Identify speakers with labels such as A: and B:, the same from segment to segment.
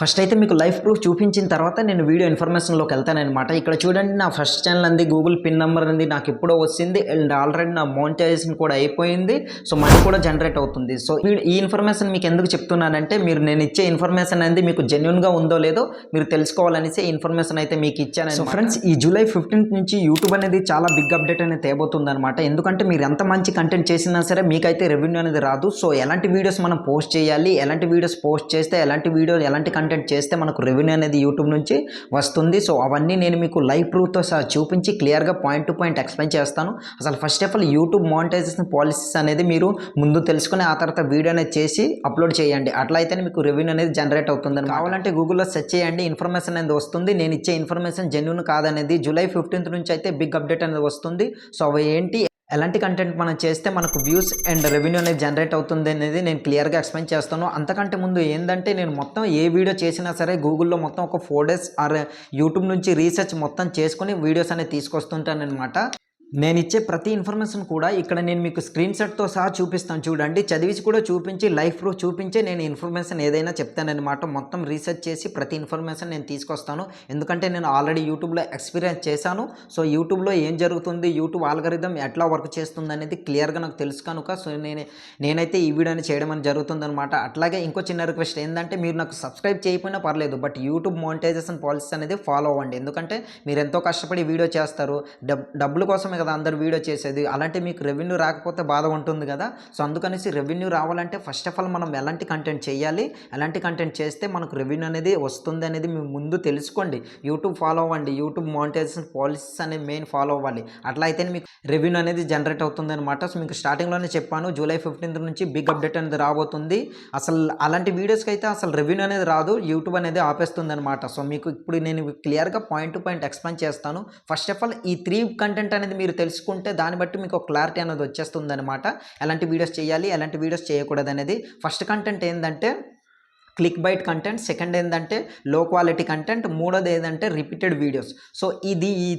A: First అయితే మీకు live proof చూపించిన తర్వాత నేను వీడియో ఇన్ఫర్మేషన్లోకి వెళ్తానన్నమాట. ఇక్కడ చూడండి, నా ఫస్ట్ ఛానల్ అంది గూగుల్ పిన్ నెంబర్ అంది నాకు ఎప్పుడో వచ్చింది అండ్ ఆల్రెడీ నా మోనిటైజేషన్ కూడా అయిపోయింది. సో మనీ కూడా జనరేట్ అవుతుంది. సో ఈ ఇన్ఫర్మేషన్ మీకు ఎందుకు చెప్తున్నానంటే, నేను ఇచ్చే ఇన్ఫర్మేషన్ అనేది మీకు జెన్యున్గా ఉందో లేదో మీరు తెలుసుకోవాలనేసి ఇన్ఫర్మేషన్ అయితే మీకు ఇచ్చాను. సో ఫ్రెండ్స్, ఈ జూలై 15th నుంచి యూట్యూబ్ అనేది చాలా బిగ్ అప్డేట్ అనేది తేబోతుంది అనమాట. ఎందుకంటే మీరు ఎంత మంచి కంటెంట్ చేసినా సరే మీకైతే రెవెన్యూ అనేది రాదు. సో ఎలాంటి వీడియోస్ మనం పోస్ట్ చేయాలి, ఎలాంటి వీడియోస్ పోస్ట్ చేస్తే ఎలాంటి కంటెంట్ చేస్తే మనకు రెవెన్యూ అనేది యూట్యూబ్ నుంచి వస్తుంది. సో అవన్నీ నేను మీకు లైవ్ ప్రూఫ్తో సహా చూపించి క్లియర్గా పాయింట్ టు పాయింట్ ఎక్స్ప్లెయిన్ చేస్తాను. అసలు first of all YouTube monetization policies అనేది మీరు ముందు తెలుసుకుని ఆ తర్వాత వీడియో అనేది చేసి అప్లోడ్ చేయండి. అట్లా అయితేనే మీకు రెవెన్యూ అనేది జనరేట్ అవుతుంది. కావాలంటే గూగుల్లో సెర్చ్ చేయండి, ఇన్ఫర్మేషన్ అనేది వస్తుంది. నేను ఇచ్చే ఇన్ఫర్మేషన్ జెన్యూన్ కాదనేది జూలై 15th నుంచి అయితే బిగ్ అప్డేట్ అనేది వస్తుంది. సో అవి ఏంటి, ఎలాంటి కంటెంట్ మనం చేస్తే మనకు వ్యూస్ అండ్ రెవెన్యూ అనేది జనరేట్ అవుతుంది అనేది నేను క్లియర్గా ఎక్స్ప్లెయిన్ చేస్తాను. అంతకంటే ముందు ఏంటంటే, నేను మొత్తం ఏ వీడియో చేసినా సరే గూగుల్లో మొత్తం ఒక 4 days ఆర్ యూట్యూబ్ నుంచి రీసెర్చ్ మొత్తం చేసుకుని వీడియోస్ అనేది తీసుకొస్తుంటాను అనమాట. నేను ఇచ్చే ప్రతి ఇన్ఫర్మేషన్ కూడా ఇక్కడ నేను మీకు స్క్రీన్ షాట్తో సహా చూపిస్తాను. చూడండి, చదివిసి కూడా చూపించి లైవ్ ప్రూఫ్ చూపించే నేను ఇన్ఫర్మేషన్ ఏదైనా చెప్తానన్నమాట. మొత్తం రీసెర్చ్ చేసి ప్రతి ఇన్ఫర్మేషన్ నేను తీసుకొస్తాను. ఎందుకంటే నేను ఆల్రెడీ యూట్యూబ్లో ఎక్స్పీరియన్స్ చేశాను. సో యూట్యూబ్లో ఏం జరుగుతుంది, యూట్యూబ్ ఆల్గరిథం ఎట్లా వర్క్ చేస్తుంది అనేది క్లియర్గా నాకు తెలుసు కనుక సో నేనైతే ఈ వీడియోని చేయడం అని జరుగుతుందన్నమాట. అట్లాగే ఇంకో చిన్న రిక్వెస్ట్ ఏంటంటే, మీరు నాకు సబ్స్క్రైబ్ చేయకపోయినా పర్లేదు, బట్ యూట్యూబ్ మానిటైజేషన్ పాలసీస్ అనేది ఫాలో అవ్వండి. ఎందుకంటే మీరు ఎంతో కష్టపడి వీడియో చేస్తారు, డబ్బుల కోసమే కదా అందరు వీడియో చేసేది. అలాంటి మీకు రెవెన్యూ రాకపోతే బాధ ఉంటుంది కదా. సో అందుకనేసి రెవెన్యూ రావాలంటే ఫస్ట్ ఆఫ్ ఆల్ మనం ఎలాంటి కంటెంట్ చేయాలి, ఎలాంటి కంటెంట్ చేస్తే మనకు రెవెన్యూ అనేది వస్తుంది అనేది మీరు ముందు తెలుసుకోండి. యూట్యూబ్ ఫాలో అవ్వండి, యూట్యూబ్ మానిటైజేషన్ పాలసీస్ అనేది మెయిన్ ఫాలో అవ్వాలి. అట్లా అయితేనే మీకు రెవెన్యూ అనేది జనరేట్ అవుతుంది అనమాట. సో మీకు స్టార్టింగ్లోనే చెప్పాను, జూలై 15th నుంచి బిగ్ అప్డేట్ అనేది రాబోతుంది. అసలు అలాంటి వీడియోస్కి అయితే అసలు రెవెన్యూ అనేది రాదు, యూట్యూబ్ అనేది ఆపేస్తుంది అనమాట. సో మీకు ఇప్పుడు నేను క్లియర్గా పాయింట్ టు పాయింట్ ఎక్స్ప్లెయిన్ చేస్తాను. ఫస్ట్ ఆఫ్ ఆల్ ఈ 3 కంటెంట్ అనేది మీరు తెలుసుకుంటే దాన్ని బట్టి మీకు ఒక క్లారిటీ అనేది వచ్చేస్తుంది అనమాట. ఎలాంటి వీడియోస్ చేయాలి, ఎలాంటి వీడియోస్ చేయకూడదు అనేది. ఫస్ట్ కంటెంట్ ఏంటంటే క్లిక్ బైట్ కంటెంట్, సెకండ్ ఏంటంటే లో క్వాలిటీ కంటెంట్, మూడోది ఏంటంటే రిపీటెడ్ వీడియోస్. సో ఈ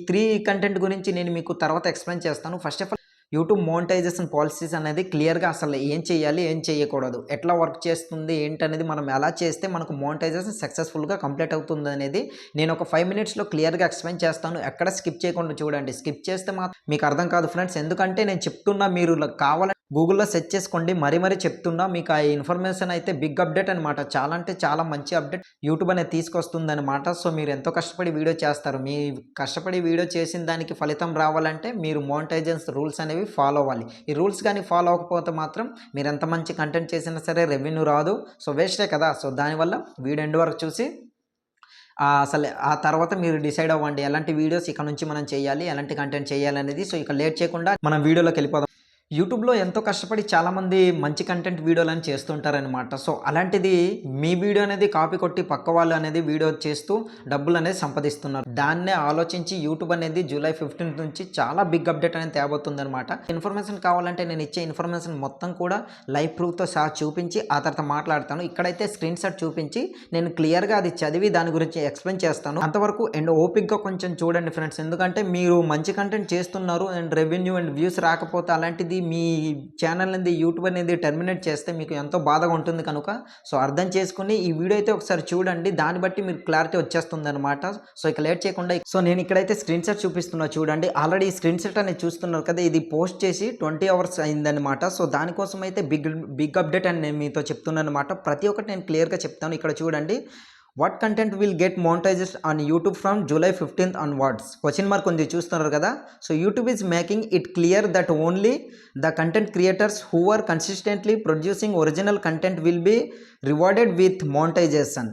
A: 3 కంటెంట్ గురించి నేను మీకు తర్వాత ఎక్స్ప్లెయిన్ చేస్తాను. First of all YouTube monetisation policies అనేది క్లియర్గా అసలు ఏం చేయాలి, ఏం చేయకూడదు, ఎట్లా వర్క్ చేస్తుంది ఏంటనేది, మనం ఎలా చేస్తే మనకు మోనిటైజేషన్ సక్సెస్ఫుల్గా కంప్లీట్ అవుతుంది అనేది నేను ఒక 5 minutesలో క్లియర్గా ఎక్స్ప్లెయిన్ చేస్తాను. ఎక్కడ స్కిప్ చేయకుండా చూడండి. స్కిప్ చేస్తే మాత్రం మీకు అర్థం కాదు ఫ్రెండ్స్. ఎందుకంటే నేను చెప్తున్నా, మీరు కావాలని గూగుల్లో సెర్చ్ చేసుకోండి. మరీ చెప్తున్నా, మీకు ఆ ఇన్ఫర్మేషన్ అయితే బిగ్ అప్డేట్ అనమాట. చాలా అంటే చాలా మంచి అప్డేట్ యూట్యూబ్ అనేది తీసుకొస్తుంది అనమాట. సో మీరు ఎంతో కష్టపడి వీడియో చేస్తారు, మీ కష్టపడి వీడియో చేసిన దానికి ఫలితం రావాలంటే మీరు మోనిటైజేషన్ రూల్స్ అనేవి ఫాలో అవ్వాలి. ఈ రూల్స్ కానీ ఫాలో అవ్వకపోతే మాత్రం మీరు ఎంత మంచి కంటెంట్ చేసినా సరే రెవెన్యూ రాదు. సో వేస్టే కదా. సో దానివల్ల వీడియో ఎండ్ వరకు చూసి అసలు ఆ తర్వాత మీరు డిసైడ్ అవ్వండి ఎలాంటి వీడియోస్ ఇక్కడ నుంచి మనం చేయాలి, ఎలాంటి కంటెంట్ చేయాలి అనేది. సో ఇక లేట్ చేయకుండా మనం వీడియోలోకి వెళ్ళిపోదాం. యూట్యూబ్లో ఎంతో కష్టపడి చాలామంది మంచి కంటెంట్ వీడియోలను చేస్తుంటారనమాట. సో అలాంటిది మీ వీడియో అనేది కాపీ కొట్టి పక్క వాళ్ళు అనేది వీడియో చేస్తూ డబ్బులు అనేది సంపాదిస్తున్నారు. దాన్నే ఆలోచించి యూట్యూబ్ అనేది జూలై 15th నుంచి చాలా బిగ్ అప్డేట్ అనేది తేబోతుంది అనమాట. ఇన్ఫర్మేషన్ కావాలంటే నేను ఇచ్చే ఇన్ఫర్మేషన్ మొత్తం కూడా లైవ్ ప్రూఫ్తో సహా చూపించి ఆ తర్వాత మాట్లాడతాను. ఇక్కడైతే స్క్రీన్ షాట్ చూపించి నేను క్లియర్గా అది చదివి దాని గురించి ఎక్స్ప్లెయిన్ చేస్తాను. అంతవరకు అండ్ ఓపిక్గా కొంచెం చూడండి ఫ్రెండ్స్. ఎందుకంటే మీరు మంచి కంటెంట్ చేస్తున్నారు అండ్ రెవెన్యూ అండ్ వ్యూస్ రాకపోతే అలాంటిది మీ ఛానల్ అనేది యూట్యూబ్ అనేది టెర్మినేట్ చేస్తే మీకు ఎంతో బాధగా ఉంటుంది కనుక సో అర్థం చేసుకుని ఈ వీడియో అయితే ఒకసారి చూడండి. దాన్ని బట్టి మీకు క్లారిటీ వచ్చేస్తుంది అనమాట. సో ఇక లేట్ చేయకుండా సో నేను ఇక్కడైతే స్క్రీన్ షాట్ చూపిస్తున్నా చూడండి. ఆల్రెడీ ఈ స్క్రీన్ షాట్ అనేది చూస్తున్నారు కదా, ఇది పోస్ట్ చేసి 20 hours అయిందనమాట. సో దానికోసం అయితే బిగ్ అప్డేట్ అని నేను మీతో చెప్తున్నాను అనమాట. ప్రతి ఒక్కటి నేను క్లియర్గా చెప్తాను. ఇక్కడ చూడండి, what content will get monetized on YouTube from July 15th onwards question mark ఉంది, చూస్తున్నారు కదా. So YouTube is making it clear that only the content creators who are consistently producing original content will be rewarded with monetization.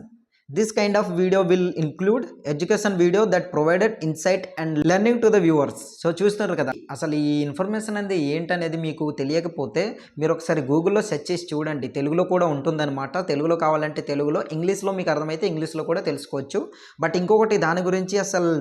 A: This kind of video will include education video that provided insight and learning to the viewers. So చూస్తున్నారు కదా, అసలు ఈ information అనేది ఏంటనేది మీకు తెలియకపోతే మీరు ఒకసారి గూగుల్లో సెర్చ్ చేసి చూడండి. తెలుగులో కూడా ఉంటుందన్నమాట. తెలుగులో కావాలంటే తెలుగులో, ఇంగ్లీష్లో మీకు అర్థమైతే ఇంగ్లీష్లో కూడా తెలుసుకోవచ్చు. బట్ ఇంకొకటి దాని గురించి అసలు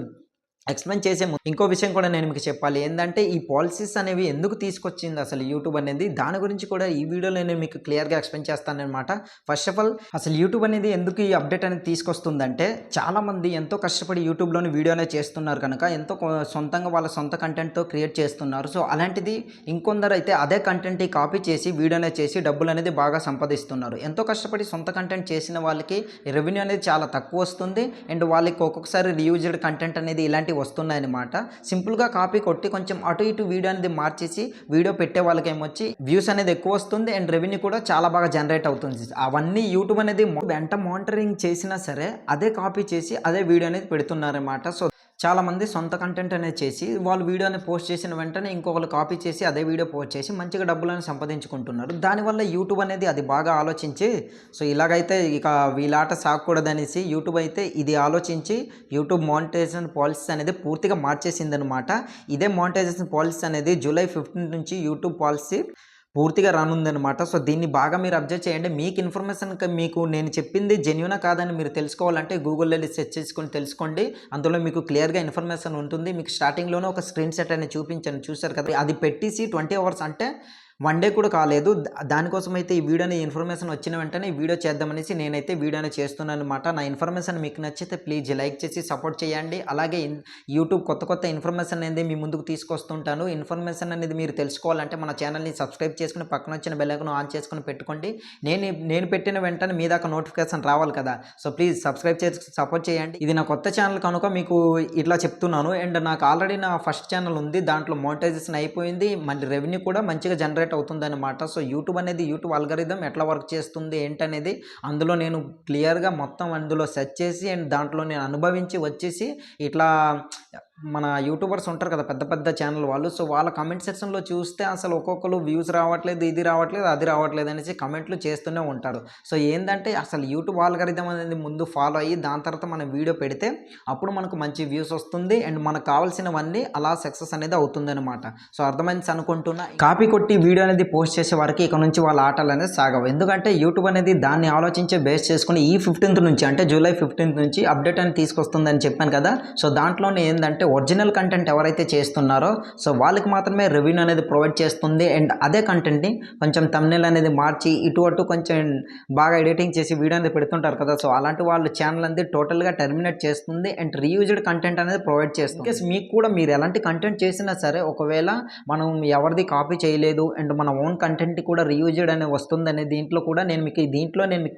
A: ఎక్స్‌ప్లెయిన్ చేసే ముందు ఇంకో విషయం కూడా నేను మీకు చెప్పాలి. ఏందంటే ఈ పాలిసీస్ అనేవి ఎందుకు తీసుకొచ్చింది అసలు యూట్యూబ్ అనేది, దాని గురించి కూడా ఈ వీడియోలో నేను మీకు క్లియర్‌గా ఎక్స్‌ప్లెయిన్ చేస్తాననమాట. ఫస్ట్ ఆఫ్ ఆల్ అసలు యూట్యూబ్ అనేది ఎందుకు ఈ అప్డేట్ అనేది తీసుకొస్తుందంటే, చాలామంది ఎంతో కష్టపడి యూట్యూబ్‌లోని వీడియో అనేది చేస్తున్నారు కనుక ఎంతో సొంతంగా వాళ్ళ సొంత కంటెంట్‌తో క్రియేట్ చేస్తున్నారు. సో అలాంటిది ఇంకొందరైతే అదే కంటెంట్‌ని కాపీ చేసి వీడియో అనేది చేసి డబ్బులనేది బాగా సంపాదిస్తున్నారు. ఎంతో కష్టపడి సొంత కంటెంట్ చేసిన వాళ్ళకి రెవెన్యూ అనేది చాలా తక్కువ వస్తుంది. అండ్ వాళ్ళకి ఒక్కొక్కసారి రీయూజ్డ్ కంటెంట్ అనేది ఇలాంటివి వస్తున్నాయన్నమాట. సింపుల్గా కాపీ కొట్టి కొంచెం అటు ఇటు వీడియో అనేది మార్చేసి వీడియో పెట్టే వాళ్ళకి ఏమొచ్చి వ్యూస్ అనేది ఎక్కువ వస్తుంది అండ్ రెవెన్యూ కూడా చాలా బాగా జనరేట్ అవుతుంది. అవన్నీ యూట్యూబ్ అనేది వెంట మానిటరింగ్ చేసినా సరే అదే కాపీ చేసి అదే వీడియో అనేది పెడుతున్నారన్నమాట. సో చాలామంది సొంత కంటెంట్ అనేది చేసి వాళ్ళు వీడియోని పోస్ట్ చేసిన వెంటనే ఇంకొకరు కాపీ చేసి అదే వీడియో పోస్ట్ చేసి మంచిగా డబ్బులను సంపాదించుకుంటున్నారు. దానివల్ల యూట్యూబ్ అనేది అది బాగా ఆలోచించి సో ఇలాగైతే ఇక వీలాట సాగకూడదనేసి యూట్యూబ్ అయితే ఇది ఆలోచించి యూట్యూబ్ మానిటైజేషన్ పాలసీ అనేది పూర్తిగా మార్చేసిందనమాట. ఇదే మానిటైజేషన్ పాలసీ అనేది జూలై 15 నుంచి యూట్యూబ్ పాలసీ పూర్తిగా రానుందనమాట. సో దీన్ని బాగా మీరు అబ్జర్వ్ చేయండి. మీకు ఇన్ఫర్మేషన్ మీకు నేను చెప్పింది జెన్యూనా కాదని మీరు తెలుసుకోవాలంటే గూగుల్లో వెళ్ళి సెర్చ్ చేసుకొని తెలుసుకోండి. అందులో మీకు క్లియర్గా ఇన్ఫర్మేషన్ ఉంటుంది. మీకు స్టార్టింగ్లోనే ఒక స్క్రీన్ షాట్ అనేది చూపించాను, చూశారు కదా. అది పెట్టేసి 20 అవర్స్ అంటే 1 డే కూడా కాలేదు. దానికోసం అయితే ఈ వీడియోని ఇన్ఫర్మేషన్ వచ్చిన వెంటనే ఈ వీడియో చేద్దామనేసి నేనైతే వీడియోని చేస్తున్నాను అనమాట. నా ఇన్ఫర్మేషన్ మీకు నచ్చితే ప్లీజ్ లైక్ చేసి సపోర్ట్ చేయండి. అలాగే యూట్యూబ్ కొత్త ఇన్ఫర్మేషన్ అనేది మీ ముందుకు తీసుకొస్తుంటాను. ఇన్ఫర్మేషన్ అనేది మీరు తెలుసుకోవాలంటే మన ఛానల్ని సబ్స్క్రైబ్ చేసుకుని పక్కన వచ్చిన బెల్ ఐకాన్ ఆన్ చేసుకుని పెట్టుకోండి. నేను పెట్టిన వెంటనే మీ దాకా నోటిఫికేషన్ రావాలి కదా. సో ప్లీజ్ సబ్స్క్రైబ్ చేసి సపోర్ట్ చేయండి. ఇది నా కొత్త ఛానల్ కనుక మీకు ఇట్లా చెప్తున్నాను. అండ్ నాకు ఆల్రెడీ నా ఫస్ట్ ఛానల్ ఉంది, దాంట్లో మోనిటైజేషన్ అయిపోయింది, మళ్ళీ రెవెన్యూ కూడా మంచిగా జనరేట్ అవుతుందన్నమాట. సో యూట్యూబ్ అనేది యూట్యూబ్ అల్గారిథం ఎట్లా వర్క్ చేస్తుంది ఏంటనేది అందులో నేను క్లియర్గా మొత్తం అందులో సెర్చ్ చేసి అండ్ దాంట్లో నేను అనుభవించి వచ్చేసి ఇట్లా మన యూట్యూబర్స్ ఉంటారు కదా పెద్ద ఛానల్ వాళ్ళు. సో వాళ్ళ కమెంట్ సెక్షన్లో చూస్తే అసలు ఒక్కొక్కరు వ్యూస్ రావట్లేదు, ఇది రావట్లేదు, అది రావట్లేదు అనేసి కమెంట్లు చేస్తూనే ఉంటారు. సో ఏంటంటే అసలు యూట్యూబ్ ఆల్గారిథం అనేది ముందు ఫాలో అయ్యి దాని తర్వాత మనం వీడియో పెడితే అప్పుడు మనకు మంచి వ్యూస్ వస్తుంది అండ్ మనకు కావాల్సినవన్నీ అలా సక్సెస్ అనేది అవుతుంది అనమాట. సో అర్థమైంది అనుకుంటున్నా. కాపీ కొట్టి వీడియో అనేది పోస్ట్ చేసే వారికి ఇక నుంచి వాళ్ళ ఆటలు అనేది సాగవు. ఎందుకంటే యూట్యూబ్ అనేది దాన్ని ఆలోచించే బేస్ చేసుకుని ఈ 15th నుంచి అంటే జూలై 15th నుంచి అప్డేట్ అనేది తీసుకొస్తుందని చెప్పాను కదా. సో దాంట్లోనే ఏంటంటే ఒరిజినల్ కంటెంట్ ఎవరైతే చేస్తున్నారో సో వాళ్ళకి మాత్రమే రెవెన్యూ అనేది ప్రొవైడ్ చేస్తుంది. అండ్ అదే కంటెంట్ని కొంచెం థంబ్నెయిల్ అనేది మార్చి ఇటు అటు కొంచెం బాగా ఎడిటింగ్ చేసి వీడియో అనేది పెడుతుంటారు కదా. సో అలాంటి వాళ్ళు ఛానల్ అనేది టోటల్గా టర్మినేట్ చేస్తుంది అండ్ రీయూజ్డ్ కంటెంట్ అనేది ప్రొవైడ్ చేస్తుంది. మీకు కూడా మీరు ఎలాంటి కంటెంట్ చేసినా సరే ఒకవేళ మనం ఎవరిది కాపీ చేయలేదు అండ్ మన ఓన్ కంటెంట్ కూడా రీయూజ్డ్ అనేది వస్తుందనే దీంట్లో కూడా నేను మీకు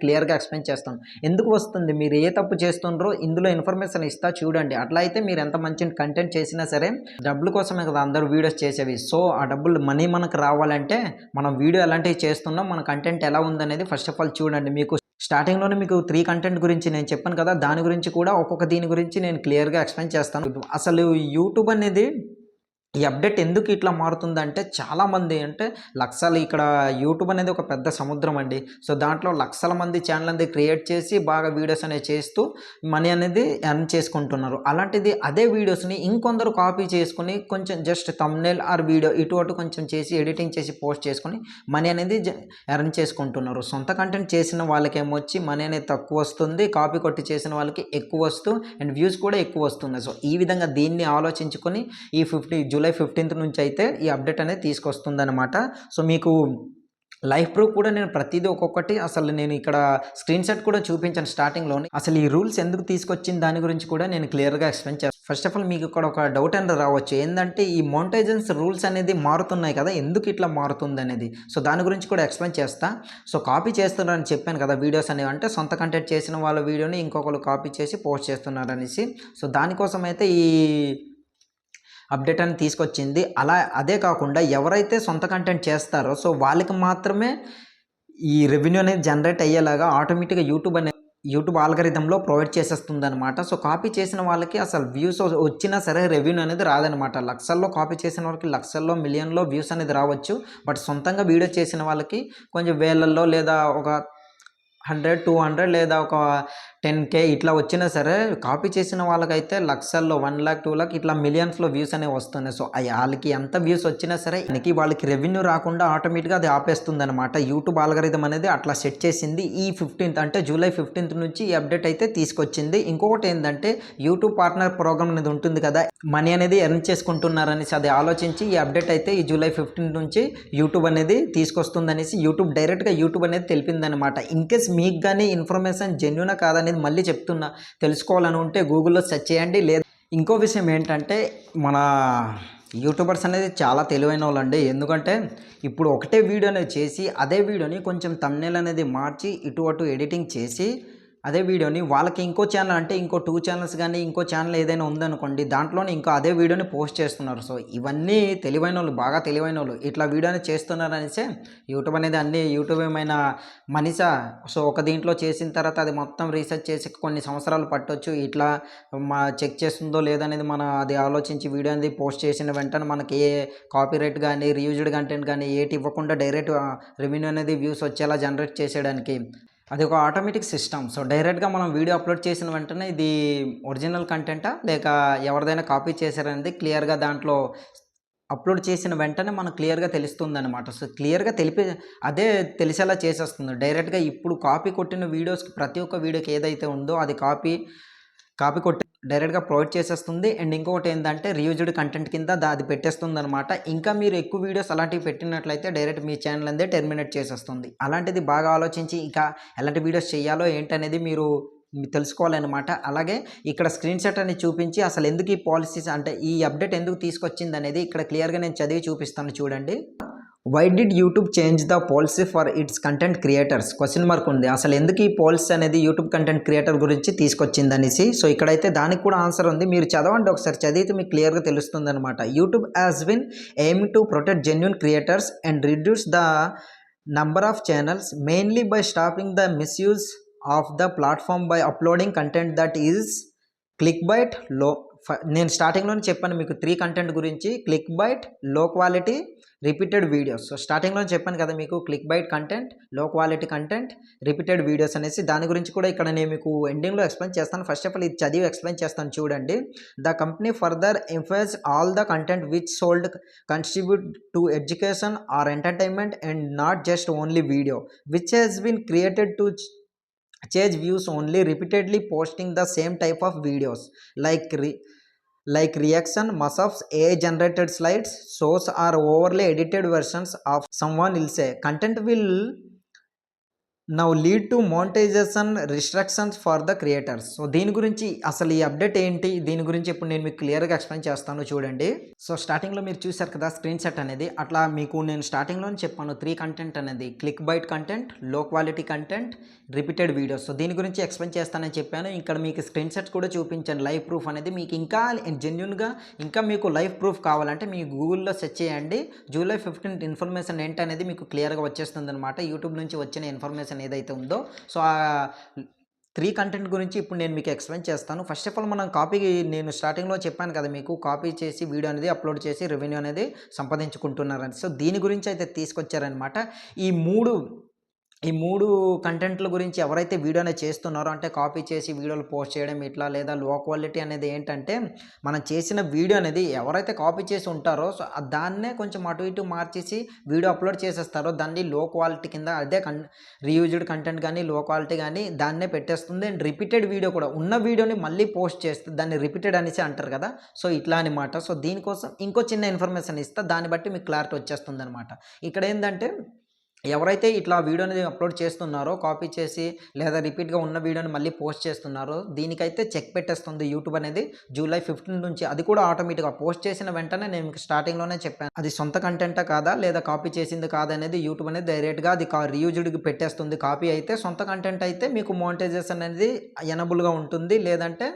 A: క్లియర్గా ఎక్స్ప్లెయిన్ చేస్తాను. ఎందుకు వస్తుంది, మీరు ఏ తప్పు చేస్తుండ్రో ఇందులో ఇన్ఫర్మేషన్ ఇస్తా చూడండి. అట్లా అయితే మీరు ఎంత మంచి కంటెంట్ చేసినా సరే డబ్బుల కోసమే కదా అందరూ వీడియోస్ చేసేవి. సో ఆ డబ్బులు మనీ మనకు రావాలంటే మనం వీడియో ఎలాంటివి చేస్తున్నాం, మన కంటెంట్ ఎలా ఉందనేది ఫస్ట్ ఆఫ్ ఆల్ చూడండి. మీకు స్టార్టింగ్లోనే మీకు 3 కంటెంట్ గురించి నేను చెప్పాను కదా, దాని గురించి కూడా ఒక్కొక్క దీని గురించి నేను క్లియర్గా ఎక్స్ప్లెయిన్ చేస్తాను. అసలు యూట్యూబ్ అనేది ఈ అప్డేట్ ఎందుకు ఇట్లా మారుతుందంటే చాలామంది అంటే లక్షలు ఇక్కడ యూట్యూబ్ అనేది ఒక పెద్ద సముద్రం అండి. సో దాంట్లో లక్షల మంది ఛానల్ అనేది క్రియేట్ చేసి బాగా వీడియోస్ అనేవి చేస్తూ మనీ అనేది ఎర్న్ చేసుకుంటున్నారు. అలాంటిది అదే వీడియోస్ని ఇంకొందరు కాపీ చేసుకుని కొంచెం జస్ట్ థంబ్నెయిల్ ఆర్ వీడియో ఇటు అటు కొంచెం చేసి ఎడిటింగ్ చేసి పోస్ట్ చేసుకుని మనీ అనేది ఎర్న్ చేసుకుంటున్నారు. సొంత కంటెంట్ చేసిన వాళ్ళకేమొచ్చి మనీ అనేది తక్కువ వస్తుంది, కాపీ కొట్టి చేసిన వాళ్ళకి ఎక్కువ వస్తూ అండ్ వ్యూస్ కూడా ఎక్కువ వస్తుంది. సో ఈ విధంగా దీన్ని ఆలోచించుకొని ఈ జూలై 15th నుంచి అయితే ఈ అప్డేట్ అనేది తీసుకొస్తుందన్నమాట. సో మీకు లైఫ్ ప్రూఫ్ కూడా నేను ప్రతిదీ ఒక్కొక్కటి అసలు నేను ఇక్కడ స్క్రీన్ షాట్ కూడా చూపించాను స్టార్టింగ్లోనే. అసలు ఈ రూల్స్ ఎందుకు తీసుకొచ్చిన దాని గురించి కూడా నేను క్లియర్గా ఎక్స్ప్లెయిన్ చేస్తాను. ఫస్ట్ ఆఫ్ ఆల్ మీకు ఇక్కడ ఒక డౌట్ అనేది రావచ్చు, ఏంటంటే ఈ మోనిటైజేషన్ రూల్స్ అనేది మారుతున్నాయి కదా, ఎందుకు ఇట్లా మారుతుంది అనేది. సో దాని గురించి కూడా ఎక్స్ప్లెయిన్ చేస్తా. సో కాపీ చేస్తున్నారని చెప్పాను కదా వీడియోస్ అనేవి, అంటే సొంత కంటెంట్ చేసిన వాళ్ళ వీడియోని ఇంకొకరు కాపీ చేసి పోస్ట్ చేస్తున్నారు అనేసి. సో దానికోసం అయితే ఈ అప్డేట్ అని తీసుకొచ్చింది. అదే కాకుండా ఎవరైతే సొంత కంటెంట్ చేస్తారో సో వాళ్ళకి మాత్రమే ఈ రెవెన్యూ అనేది జనరేట్ అయ్యేలాగా ఆటోమేటిక్గా యూట్యూబ్ ఆల్గరిథంలో ప్రొవైడ్ చేసేస్తుంది అనమాట. సో కాపీ చేసిన వాళ్ళకి అసలు వ్యూస్ వచ్చినా సరే రెవెన్యూ అనేది రాదనమాట. లక్షల్లో కాపీ చేసిన వాళ్ళకి లక్షల్లో మిలియన్లో వ్యూస్ అనేది రావచ్చు. బట్ సొంతంగా వీడియో చేసిన వాళ్ళకి కొంచెం వేలల్లో లేదా ఒక 100, 200 లేదా ఒక 10K ఇట్లా వచ్చినా సరే కాపీ చేసిన వాళ్ళకైతే లక్షల్లో 1,00,000, 2,00,000 ఇట్లా మిలియన్స్‌లో వ్యూస్ అనేవి వస్తున్నాయి. సో, ఆళ్ళకి ఎంత వ్యూస్ వచ్చినా సరే వాళ్ళకి రెవెన్యూ రాకుండా ఆటోమేటిక్‌గా అది ఆపేస్తుందనమాట. యూట్యూబ్ ఆల్‌గారిథం అనేది అట్లా సెట్ చేసింది. ఈ 15th అంటే జూలై 15th నుంచి ఈ అప్డేట్ అయితే తీసుకొచ్చింది. ఇంకొకటి ఏందంటే యూట్యూబ్ పార్ట్నర్ ప్రోగ్రామ్ అనేది ఉంటుంది కదా! మనీ అనేది ఎర్న్ చేసుకుంటున్నారనేసి అది ఆలోచించి ఈ అప్డేట్ అయితే ఈ జూలై 15 నుంచి యూట్యూబ్ అనేది తీసుకొస్తుందనేసి డైరెక్ట్‌గా యూట్యూబ్ అనేది తెలిపిందనమాట. ఇన్‌కేస్ మీకు గానీ ఇన్ఫర్మేషన్ జెన్యూనా కాదనేది మళ్ళీ చెప్తున్నా. తెలుసుకోవాలని ఉంటే గూగుల్‌లో సెర్చ్ చేయండి. ఇంకో విషయం ఏంటంటే మన యూట్యూబర్స్ అనేది చాలా తెలివైనోళ్ళండి. ఎందుకంటే ఇప్పుడు ఒకటే వీడియో అనేది చేసి అదే వీడియోని కొంచెం థంబ్‌నెయిల్ అనేది మార్చి ఇటు అటు ఎడిటింగ్ చేసి అదే వీడియోని వాళ్ళకి ఇంకో ఛానల్ అంటే ఇంకో 2 ఛానల్స్ గానీ ఇంకో ఛానల్ ఏదైనా ఉందనుకోండి దాంట్లోనే ఇంకా అదే వీడియోని పోస్ట్ చేస్తున్నారు. సో, ఇవన్నీ తెలివైనోళ్ళు, బాగా తెలివైనోళ్ళు ఇట్లా వీడియో అనేది చేస్తున్నారనేసే యూట్యూబ్ అనేది అన్నీ యూట్యూబ్ ఏమైనా మనిషా? సో, ఒక దీంట్లో చేసిన తర్వాత అది మొత్తం రీసెర్చ్ చేసి కొన్ని సంవత్సరాలు పట్టొచ్చు. ఇట్లా చెక్ చేస్తుందో లేదనేది అది ఆలోచించి వీడియో అనేది పోస్ట్ చేసిన వెంటనే మనకి ఏ కాపీరైట్ గానీ, రీయూజ్డ్ కంటెంట్ గానీ ఏటి ఇవ్వకుండా డైరెక్ట్ రెవెన్యూ అనేది వ్యూస్ వచ్చేలా జనరేట్ చేసేయడానికి అది ఒక ఆటోమేటిక్ సిస్టమ్. సో, డైరెక్ట్‌గా మనం వీడియో అప్‌లోడ్ చేసిన వెంటనే ఇది ఒరిజినల్ కంటెంటా? లేక ఎవరిదైనా కాపీ చేశారనేది క్లియర్‌గా దాంట్లో అప్‌లోడ్ చేసిన వెంటనే మనకు క్లియర్‌గా తెలుస్తుందనమాట. సో, క్లియర్‌గా అదే తెలిసేలా చేసేస్తుంది. డైరెక్ట్‌గా ఇప్పుడు కాపీ కొట్టిన వీడియోస్‌కి ప్రతి ఒక్క వీడియోకి ఏదైతే ఉందో అది కాపీ కొట్టి డైరెక్ట్‌గా ప్రొవైడ్ చేసేస్తుంది. అండ్ ఇంకొకటి ఏందంటే రీయూజ్డ్ కంటెంట్ కింద అది పెట్టేస్తుందనమాట. ఇంకా మీరు ఎక్కువ వీడియోస్ అలాంటివి పెట్టినట్లయితే డైరెక్ట్ మీ ఛానల్ అందే టెర్మినేట్ చేసేస్తుంది. అలాంటిది బాగా ఆలోచించి ఇంకా ఎలాంటి వీడియోస్ చేయాలో ఏంటనేది మీరు తెలుసుకోవాలనమాట. అలాగే ఇక్కడ స్క్రీన్‌షాట్ అనేది చూపించి అసలు ఎందుకు ఈ పాలిసీస్ అంటే ఈ అప్డేట్ ఎందుకు తీసుకొచ్చిందనేది ఇక్కడ క్లియర్‌గా నేను చదివి చూపిస్తాను చూడండి. Why did YouTube change the policy for its content creators? Question mark ఉంది. అసలు ఎందుకు ఈ పాలసీ అనేది యూట్యూబ్ కంటెంట్ క్రియేటర్ గురించి తీసుకొచ్చిందనేసి. సో, ఇక్కడైతే దానికి కూడా ఆన్సర్ ఉంది. మీరు చదవండి ఒకసారి చదివితే మీకు క్లియర్‌గా తెలుస్తుందనమాట. YouTube has been aiming to protect genuine creators and reduce the number of channels mainly by stopping the misuse of the platform by uploading content that is clickbait నేను స్టార్టింగ్‌లోనే చెప్పాను మీకు 3 కంటెంట్ గురించి. Clickbait, low quality, repeated videos. So, స్టార్టింగ్‌లోనే చెప్పాను కదా మీకు clickbait content, low quality content, repeated videos అనేసి. దాని గురించి కూడా ఇక్కడ నేను మీకు ఎండింగ్‌లో ఎక్స్‌ప్లెయిన్ చేస్తాను. ఫస్ట్ ఆఫ్ ఆల్ ఇది చదివి ఎక్స్‌ప్లెయిన్ చేస్తాను చూడండి. The company further emphasize all the content which should contribute to education or entertainment and not just only video which has been created to chase views only, repeatedly posting the same type of videos like reaction mashups, AI generated slides, shows or overly edited versions of someone else's content will now lead to monetisation restrictions for the creators. So, దీని గురించి అసలు ఈ update ఏంటి? దీని గురించి ఇప్పుడు నేను మీకు క్లియర్‌గా ఎక్స్‌ప్లెయిన్ చేస్తాను చూడండి. సో, స్టార్టింగ్‌లో మీరు చూసారు కదా స్క్రీన్‌షాట్ అనేది. అట్లా మీకు నేను స్టార్టింగ్‌లోనే చెప్పాను 3 కంటెంట్ అనేది. Click bait content, low quality content, repeated videos. So, దీని గురించి ఎక్స్‌ప్లెయిన్ చేస్తానని చెప్పాను. ఇక్కడ మీకు స్క్రీన్‌షాట్స్ కూడా చూపించాను. లైవ్ ప్రూఫ్ అనేది మీకు ఇంకా జెన్యూన్‌గా ఇంకా మీకు లైవ్ ప్రూఫ్ కావాలంటే మీరు గూగుల్‌లో సెర్చ్ చేయండి. జూలై 15 ఇన్ఫర్మేషన్ ఏంటనేది మీకు క్లియర్‌గా వచ్చేస్తుందనమాట. యూట్యూబ్ నుంచి వచ్చిన ఇన్ఫర్మేషన్ ఏదైతే ఉందో. సో, ఆ 3 కంటెంట్ గురించి ఇప్పుడు నేను మీకు ఎక్స్‌ప్లెయిన్ చేస్తాను. ఫస్ట్ ఆఫ్ ఆల్ నేను స్టార్టింగ్‌లో చెప్పాను కదా మీకు కాపీ చేసి వీడియో అనేది అప్‌లోడ్ చేసి రెవెన్యూ అనేది సంపాదించుకుంటున్నారని. సో, దీని గురించి అయితే తీసుకొచ్చారనమాట. ఈ మూడు కంటెంట్ల గురించి ఎవరైతే వీడియో అనేది చేస్తున్నారో అంటే కాపీ చేసి వీడియోలు పోస్ట్ చేయడం ఇట్లా లేదా లో క్వాలిటీ అనేది ఏంటంటే మనం చేసిన వీడియో అనేది ఎవరైతే కాపీ చేసి ఉంటారో సో దాన్నే కొంచెం అటు ఇటు మార్చేసి వీడియో అప్లోడ్ చేసేస్తారో దాన్ని లో క్వాలిటీ కింద అదే రీయూజ్డ్ కంటెంట్ కానీ లో క్వాలిటీ కానీ దాన్నే పెట్టేస్తుంది. అండ్ రిపీటెడ్ వీడియో కూడా ఉన్న వీడియోని మళ్ళీ పోస్ట్ చేస్తే దాన్ని రిపీటెడ్ అనేసి అంటారు కదా. సో, ఇట్లా అనమాట. సో, దీనికోసం ఇంకో చిన్న ఇన్ఫర్మేషన్ ఇస్తా. దాన్ని బట్టి మీకు క్లారిటీ వచ్చేస్తుంది అనమాట. ఇక్కడ ఏంటంటే ఎవరైతే ఇట్లా వీడియోని అప్లోడ్ చేస్తున్నారో కాపీ చేసి లేదా రిపీట్‌గా ఉన్న వీడియోని మళ్ళీ పోస్ట్ చేస్తున్నారో దీనికైతే చెక్ పెట్టేస్తుంది యూట్యూబ్ అనేది జూలై 15 నుంచి. అది కూడా ఆటోమేటిక్‌గా పోస్ట్ చేసిన వెంటనే నేను మీకు స్టార్టింగ్‌లోనే చెప్పాను. అది సొంత కంటెంటా కాదా లేదా కాపీ చేసింది కాదా అనేది యూట్యూబ్ అనేది డైరెక్ట్‌గా అది రీయూజ్డ్‌కి పెట్టేస్తుంది. కాపీ అయితే సొంత కంటెంట్ అయితే మీకు మోనిటైజేషన్ అనేది ఎనేబుల్‌గా ఉంటుంది. లేదంటే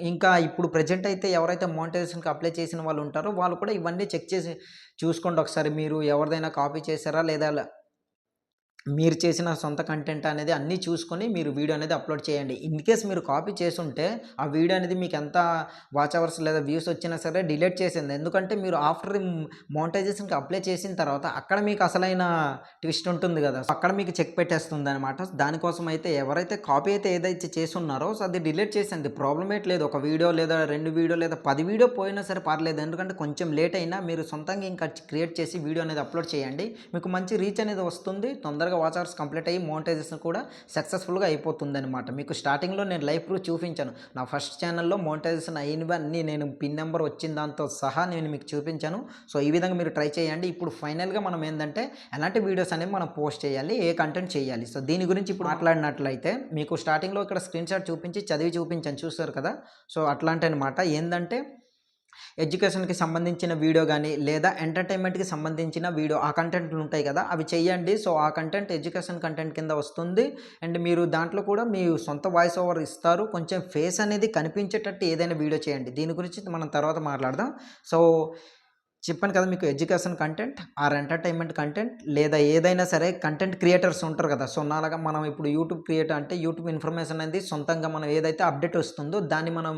A: ఇంకా ఇప్పుడు ప్రెజెంట్ అయితే ఎవరైతే మోనిటైజేషన్‌కి అప్లై చేసిన వాళ్ళు ఉంటారో వాళ్ళు కూడా ఇవన్నీ చెక్ చేసి చూసుకోండి ఒకసారి. మీరు ఎవరిదైనా కాపీ చేశారా లేదా మీరు చేసిన సొంత కంటెంట్ అనేది అన్నీ చూసుకొని మీరు వీడియో అనేది అప్లోడ్ చేయండి. ఇన్ కేస్ మీరు కాపీ చేసుంటే ఆ వీడియో అనేది మీకు ఎంత వాచ్ అవర్స్ లేదా వ్యూస్ వచ్చినా సరే డిలీట్ చేసేయండి. ఎందుకంటే మీరు ఆఫ్టర్ మోనిటైజేషన్‌కి అప్లై చేసిన తర్వాత అక్కడ మీకు అసలైన ట్విస్ట్ ఉంటుంది గదా! సో, అక్కడ మీకు చెక్ పెట్టేస్తుందనమాట. దానికోసం అయితే ఎవరైతే కాపీ అయితే ఏదైతే చేసున్నారో సో, అది డిలీట్ చేసేయండి. ప్రాబ్లమ్ లేదు. ఒక వీడియో లేదా 2 వీడియో లేదా 10 వీడియో పోయినా సరే పర్లేదు. ఎందుకంటే కొంచెం లేట్ అయినా మీరు సొంతంగా ఇంకా క్రియేట్ చేసి వీడియో అనేది అప్లోడ్ చేయండి. మీకు మంచి రీచ్ అనేది వస్తుంది. తొందరగా వాచ్ అవర్స్ కంప్లీట్ అయ్యి మోనిటైజేషన్ కూడా సక్సెస్ఫుల్‌గా అయిపోతుందనమాట. మీకు స్టార్టింగ్‌లో నేను లైవ్ ప్రూఫ్ చూపించాను. నా ఫస్ట్ ఛానల్‌లో మోనిటైజేషన్ అయినవన్నీ నేను పిన్ నంబర్ వచ్చిన దాంతో సహా నేను మీకు చూపించాను. సో, ఈ విధంగా మీరు ట్రై చేయండి. ఇప్పుడు ఫైనల్‌గా మనం ఏందంటే ఎలాంటి వీడియోస్ అనేవి మనం పోస్ట్ చేయాలి, ఏ కంటెంట్ చేయాలి. సో, దీని గురించి ఇప్పుడు మాట్లాడినట్లయితే మీకు స్టార్టింగ్‌లో ఇక్కడ స్క్రీన్‌షాట్ చూపించి చదివి చూపించాను చూసారు కదా! సో, అట్లాంటనమాట. ఏందంటే ఎడ్యుకేషన్‌కి సంబంధించిన వీడియో గానీ, లేదా ఎంటర్‌టైన్‌మెంట్‌కి సంబంధించిన వీడియో ఆ కంటెంట్లు ఉంటాయి కదా! అవి చేయండి. సో, ఆ కంటెంట్ ఎడ్యుకేషన్ కంటెంట్ కింద వస్తుంది. అండ్ మీరు దాంట్లో కూడా మీ సొంత వాయిస్ ఓవర్ ఇస్తారు. కొంచెం ఫేస్ అనేది కనిపించేటట్టు ఏదైనా వీడియో చేయండి. దీని గురించి మనం తర్వాత మాట్లాడదాం. సో, చెప్పాను కదా మీకు education content or entertainment content లేదా ఏదైనా సరే కంటెంట్ క్రియేటర్స్ ఉంటారు కదా! సో, నాలాగా మనం ఇప్పుడు యూట్యూబ్ క్రియేటర్ అంటే యూట్యూబ్ ఇన్ఫర్మేషన్ అనేది సొంతంగా మనం ఏదైతే అప్డేట్ వస్తుందో దాన్ని మనం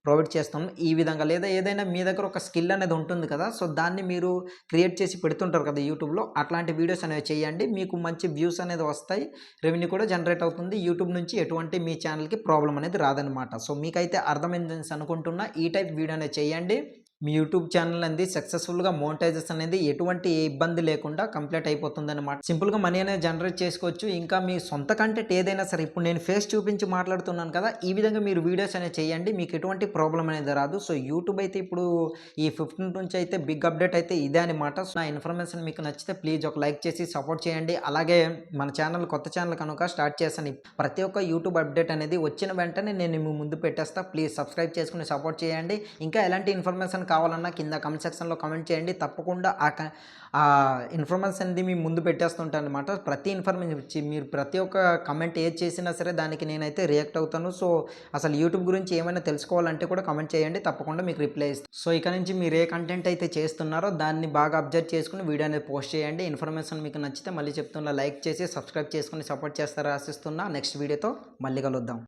A: ప్రొవైడ్ చేస్తాం. ఈ విధంగా లేదా ఏదైనా మీ దగ్గర ఒక స్కిల్ అనేది ఉంటుంది కదా! సో, దాన్ని మీరు క్రియేట్ చేసి పెడుతుంటారు కదా యూట్యూబ్‌లో. అట్లాంటి వీడియోస్ అనేవి చేయండి. మీకు మంచి వ్యూస్ అనేది వస్తాయి. రెవెన్యూ కూడా జనరేట్ అవుతుంది. యూట్యూబ్ నుంచి ఎటువంటి మీ ఛానల్‌కి ప్రాబ్లమ్ అనేది రాదనమాట. సో, మీకైతే అర్థమైందనేసి అనుకుంటున్నా. ఈ టైప్ వీడియో అనేది చేయండి. మీ యూట్యూబ్ ఛానల్ అనేది సక్సెస్ఫుల్‌గా మోనిటైజేషన్ అనేది ఎటువంటి ఇబ్బంది లేకుండా కంప్లీట్ అయిపోతుందనమాట. సింపుల్‌గా మనీ అనేది జనరేట్ చేసుకోవచ్చు. ఇంకా మీ సొంత కంటెంట్ ఏదైనా సరే ఇప్పుడు నేను ఫేస్ చూపించి మాట్లాడుతున్నాను కదా! ఈ విధంగా మీరు వీడియోస్ అనేవి చేయండి. మీకు ఎటువంటి ప్రాబ్లమ్ అనేది రాదు. సో, యూట్యూబ్ అయితే ఇప్పుడు ఈ 15 నుంచి అయితే బిగ్ అప్డేట్ అయితే ఇదే అనమాట. సో, నా ఇన్ఫర్మేషన్ మీకు నచ్చితే ప్లీజ్ ఒక లైక్ చేసి సపోర్ట్ చేయండి. అలాగే మన ఛానల్ కొత్త ఛానల్ కనుక స్టార్ట్ చేశాను. ప్రతి ఒక్క యూట్యూబ్ అప్డేట్ అనేది వచ్చిన వెంటనే నేను మీ ముందు పెట్టేస్తా. ప్లీజ్ సబ్స్క్రైబ్ చేసుకొని సపోర్ట్ చేయండి. ఇంకా ఎలాంటి ఇన్ఫర్మేషన్ కావాలన్నా కింద కామెంట్ సెక్షన్‌లో కామెంట్ చేయండి. తప్పకుండా ఆ ఇన్ఫర్మేషన్ అనేది మీ ముందు పెట్టేస్తుంటానన్నమాట. ప్రతి ఇన్ఫర్మేషన్ ఇచ్చి మీరు ప్రతి ఒక్క కామెంట్ ఏది చేసినా సరే దానికి నేనైతే రియాక్ట్ అవుతాను. సో, అసలు యూట్యూబ్ గురించి ఏమైనా తెలుసుకోవాలంటే కూడా కామెంట్ చేయండి. తప్పకుండా మీకు రిప్లై ఇస్తాను. సో, ఇక నుంచి మీరు ఏ కంటెంట్ అయితే చేస్తున్నారో దాన్ని బాగా అబ్జర్వ్ చేసుకొని వీడియో అనేది పోస్ట్ చేయండి. ఇన్ఫర్మేషన్ మీకు నచ్చితే మళ్ళీ చెప్తున్నా లైక్ చేసి సబ్స్క్రైబ్ చేసుకొని సపోర్ట్ చేస్తారని ఆశిస్తున్నా. నెక్స్ట్ వీడియోతో మళ్ళీ కలుద్దాం.